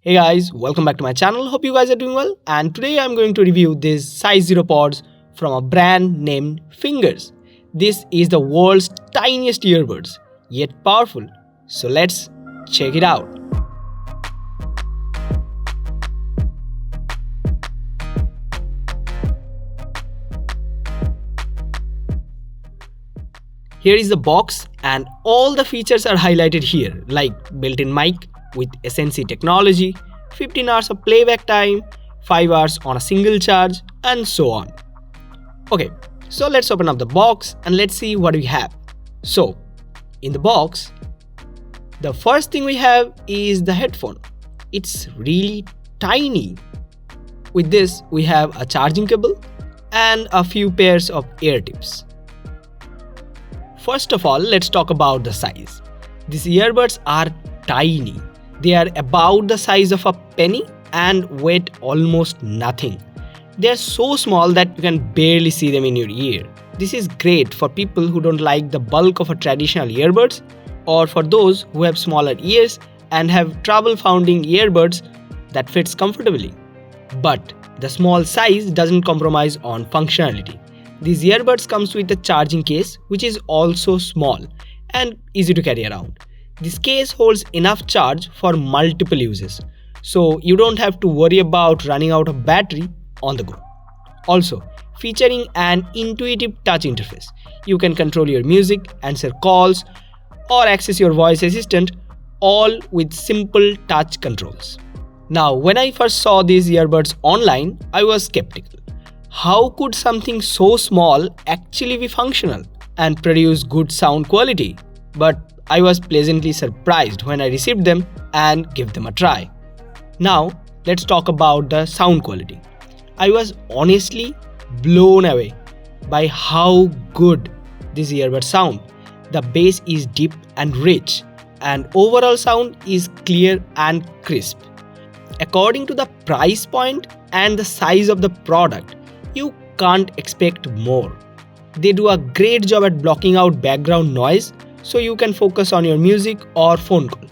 Hey guys, welcome back to my channel. Hope you guys are doing well. And today I'm going to review these SizeZero Pods from a brand named FINGERS. This is the world's tiniest earbuds, yet powerful. So let's check it out. Here is the box and all the features are highlighted here, like built-in mic with SNC technology, 15 hours of playback time, 5 hours on a single charge, and so on. Okay, so let's open up the box and let's see what we have. So, in the box, the first thing we have is the headphone. It's really tiny. With this, we have a charging cable and a few pairs of ear tips. First of all, let's talk about the size. These earbuds are tiny. They are about the size of a penny and weight almost nothing. They are so small that you can barely see them in your ear. This is great for people who don't like the bulk of a traditional earbuds, or for those who have smaller ears and have trouble finding earbuds that fits comfortably. But the small size doesn't compromise on functionality. These earbuds comes with a charging case which is also small and easy to carry around. This case holds enough charge for multiple uses, so you don't have to worry about running out of battery on the go. Also, featuring an intuitive touch interface, you can control your music, answer calls, or access your voice assistant, all with simple touch controls. Now, when I first saw these earbuds online, I was skeptical. How could something so small actually be functional and produce good sound quality? But I was pleasantly surprised when I received them and gave them a try. Now, let's talk about the sound quality. I was honestly blown away by how good these earbuds sound. The bass is deep and rich, and overall sound is clear and crisp. According to the price point and the size of the product, you can't expect more. They do a great job at blocking out background noise so you can focus on your music or phone call.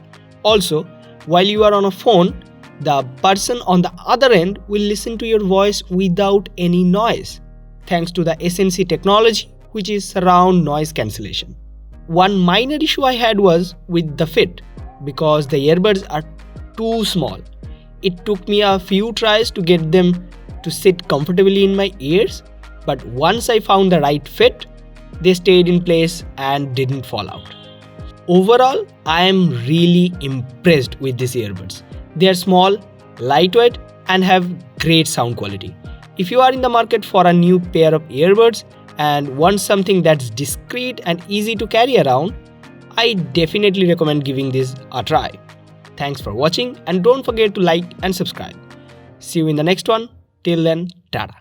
Also, while you are on a phone, the person on the other end will listen to your voice without any noise, thanks to the SNC technology, which is surround noise cancellation. One minor issue I had was with the fit, because the earbuds are too small. It took me a few tries to get them to sit comfortably in my ears, but once I found the right fit, they stayed in place and didn't fall out. Overall, I am really impressed with these earbuds. They are small, lightweight, and have great sound quality. If you are in the market for a new pair of earbuds and want something that's discreet and easy to carry around, I definitely recommend giving this a try. Thanks for watching and don't forget to like and subscribe. See you in the next one. Till then, tada.